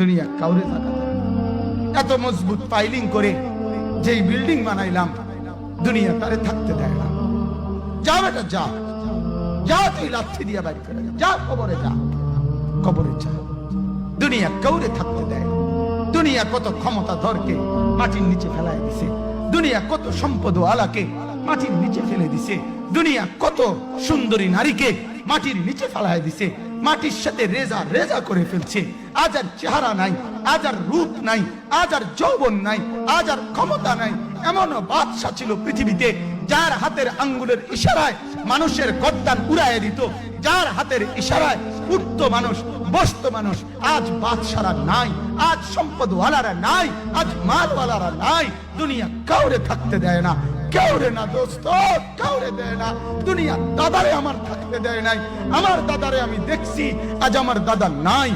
দুনিয়া কাউরে থাকা দেয় না। এত মজবুত পাইলিং করে যেই বিল্ডিং বানাইলাম দুনিয়া তারে থাকতে দেয় না। যা বেটা যা, যা তুই লাথি দিয়া বাড়ি করে যা, কবরে যা, কবরে যা। দুনিয়া কাউরে থাকতে দেয় না। দুনিয়া কত ক্ষমতা ধরকে মাটির নিচে ফেলাই দিছে, দুনিয়া কত সম্পদ আলাকে মাটির নিচে ফেলে দিছে, দুনিয়া কত সুন্দরী নারীকে মাটির নিচে ফেলাই দিছে, মাটির সাথে রেজা রেজা করে ফেলছে। আজ আর চেহারা নাই, আজ আর রূপ নাই, আজ আর যৌবন নাই, আজ আর ক্ষমতা নাই। এমনও বাদশা ছিল পৃথিবীতে যার হাতের আঙ্গুলের ইশারায় মানুষের গর্দান উড়াইয়া দিত, যার হাতের ইশারায় উঠতো মানুষ, বসতো মানুষ। আজ বাদশারা নাই, আজ সম্পদওয়ালারা নাই, আজ মালওয়ালারা নাই। দুনিয়া কাউরে থাকতে দেয় না, কাউরে না দোস্ত, কাউরে দেয় না। দুনিয়া দাদারে আমার থাকতে দেয় নাই। আমার দাদারে আমি দেখছি, আজ আমার দাদা নাই।